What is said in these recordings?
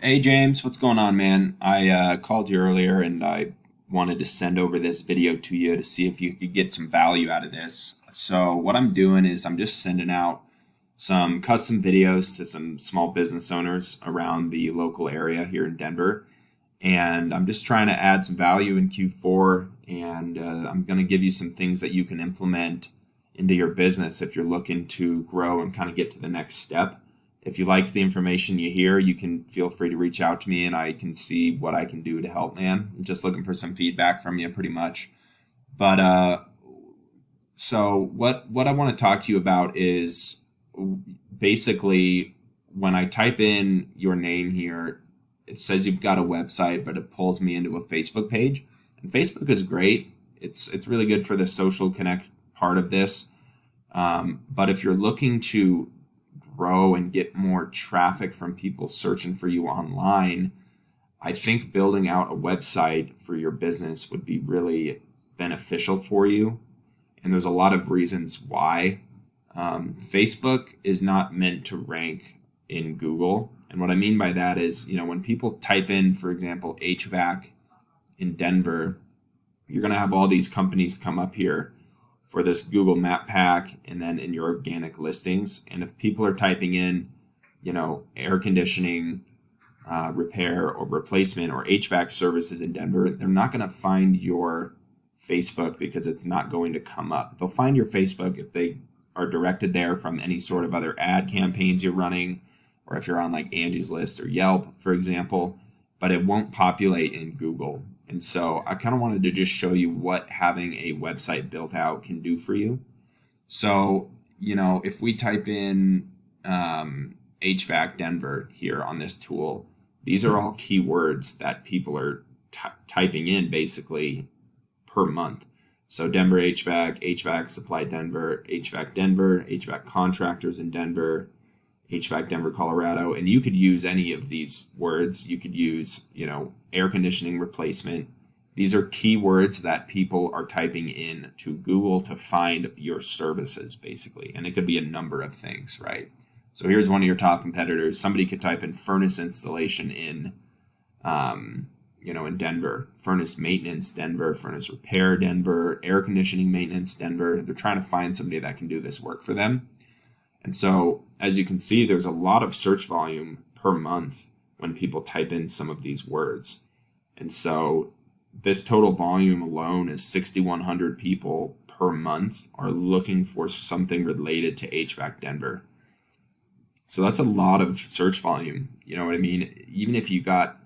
Hey James, what's going on, man? I called you earlier and I wanted to send over this video to you to see if you could get some value out of this. So, what I'm doing is I'm just sending out some custom videos to some small business owners around the local area here in Denver. And I'm just trying to add some value in Q4. And I'm going to give you some things that you can implement into your business if you're looking to grow and kind of get to the next step. If you like the information you hear, you can feel free to reach out to me and I can see what I can do to help, man. I'm just looking for some feedback from you pretty much. But so what I want to talk to you about is basically when I type in your name here, it says you've got a website, but it pulls me into a Facebook page. And Facebook is great. It's really good for the social connect part of this. But if you're looking to grow and get more traffic from people searching for you online, I think building out a website for your business would be really beneficial for you. And there's a lot of reasons why. Facebook is not meant to rank in Google. And what I mean by that is, when people type in, for example, HVAC in Denver, you're going to have all these companies come up here for this Google map pack and then in your organic listings. And if people are typing in, air conditioning repair or replacement or HVAC services in Denver, they're not going to find your Facebook because it's not going to come up. They'll find your Facebook if they are directed there from any sort of other ad campaigns you're running, or if you're on like Angie's List or Yelp, for example, but it won't populate in Google. And so I kind of wanted to just show you what having a website built out can do for you. So, if we type in HVAC Denver here on this tool, these are all keywords that people are typing in basically per month. So Denver HVAC supply Denver, HVAC contractors in Denver, HVAC Denver, Colorado, and you could use any of these words. You could use, air conditioning replacement. These are keywords that people are typing in to Google to find your services, basically. And it could be a number of things, right? So here's one of your top competitors. Somebody could type in furnace installation in Denver, furnace maintenance, Denver, furnace repair, Denver, air conditioning maintenance, Denver. They're trying to find somebody that can do this work for them. And so, as you can see, there's a lot of search volume per month when people type in some of these words. And so this total volume alone is 6,100 people per month are looking for something related to HVAC Denver. So that's a lot of search volume. You know what I mean? Even if you got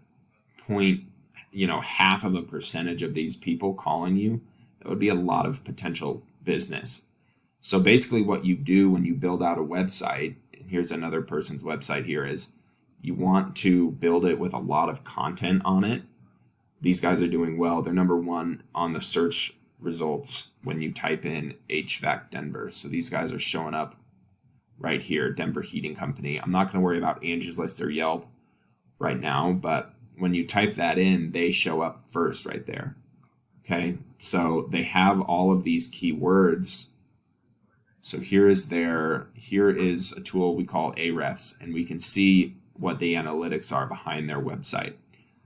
half of a percentage of these people calling you, that would be a lot of potential business. So basically what you do when you build out a website, and here's another person's website here, is you want to build it with a lot of content on it. These guys are doing well. They're number one on the search results when you type in HVAC Denver. So these guys are showing up right here, Denver Heating Company. I'm not going to worry about Angie's List or Yelp right now, but when you type that in, they show up first right there. Okay, so they have all of these keywords. So here is a tool we call Ahrefs, and we can see what the analytics are behind their website.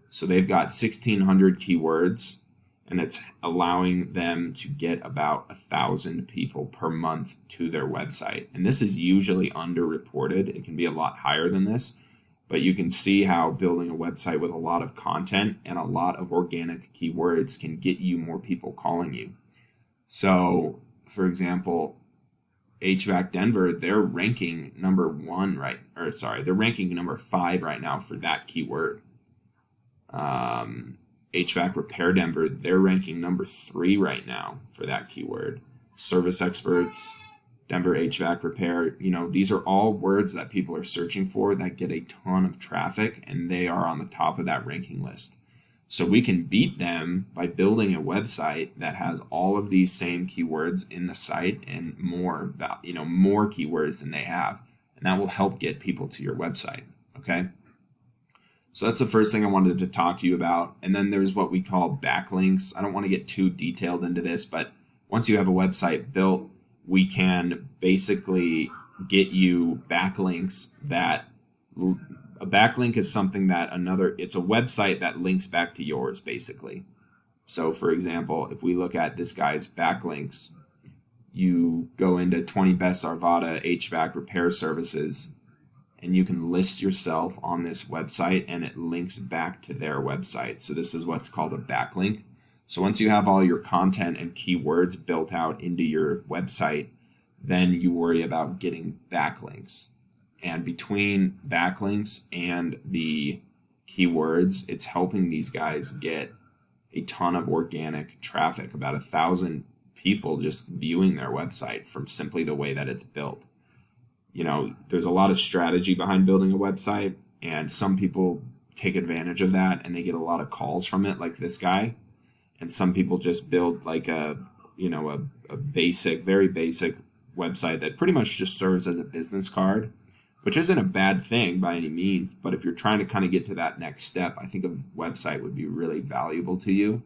So they've got 1,600 keywords, and it's allowing them to get about 1,000 people per month to their website. And this is usually underreported. It can be a lot higher than this, but you can see how building a website with a lot of content and a lot of organic keywords can get you more people calling you. So, for example, HVAC Denver, they're ranking number 5 right now for that keyword. HVAC Repair Denver, they're ranking number 3 right now for that keyword. Service Experts, Denver HVAC Repair, these are all words that people are searching for that get a ton of traffic, and they are on the top of that ranking list. So we can beat them by building a website that has all of these same keywords in the site and more keywords than they have. And that will help get people to your website. Okay. So that's the first thing I wanted to talk to you about. And then there's what we call backlinks. I don't want to get too detailed into this, but once you have a website built, we can basically get you backlinks that A backlink is something that it's a website that links back to yours, basically. So for example, if we look at this guy's backlinks, you go into 20 best Arvada HVAC repair services, and you can list yourself on this website and it links back to their website. So this is what's called a backlink. So once you have all your content and keywords built out into your website, then you worry about getting backlinks. And between backlinks and the keywords, it's helping these guys get a ton of organic traffic, about 1,000 people just viewing their website from simply the way that it's built. You know, there's a lot of strategy behind building a website, and some people take advantage of that and they get a lot of calls from it, like this guy. And some people just build like a basic, very basic website that pretty much just serves as a business card, which isn't a bad thing by any means. But if you're trying to kind of get to that next step, I think a website would be really valuable to you.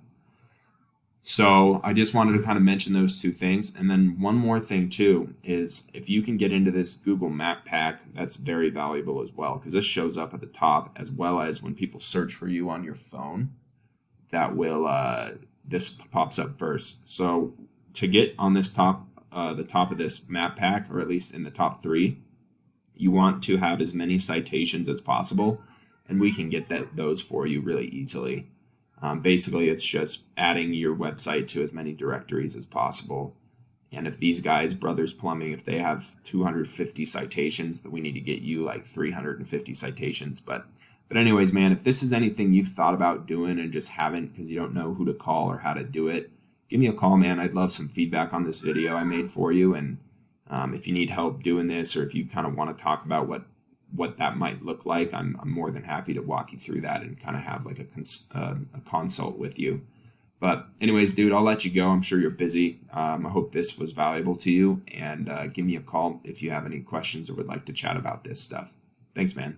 So I just wanted to kind of mention those two things. And then one more thing too is if you can get into this Google Map Pack, that's very valuable as well, because this shows up at the top, as well as when people search for you on your phone, that will this pops up first. So to get on this the top of this map pack, or at least in the top 3, you want to have as many citations as possible, and we can get those for you really easily. Basically, it's just adding your website to as many directories as possible. And if these guys, Brothers Plumbing, if they have 250 citations, then we need to get you like 350 citations. But anyways, man, if this is anything you've thought about doing and just haven't because you don't know who to call or how to do it, give me a call, man. I'd love some feedback on this video I made for you. And if you need help doing this, or if you kind of want to talk about what that might look like, I'm more than happy to walk you through that and kind of have like a consult with you. But anyways, dude, I'll let you go. I'm sure you're busy. I hope this was valuable to you, and give me a call if you have any questions or would like to chat about this stuff. Thanks, man.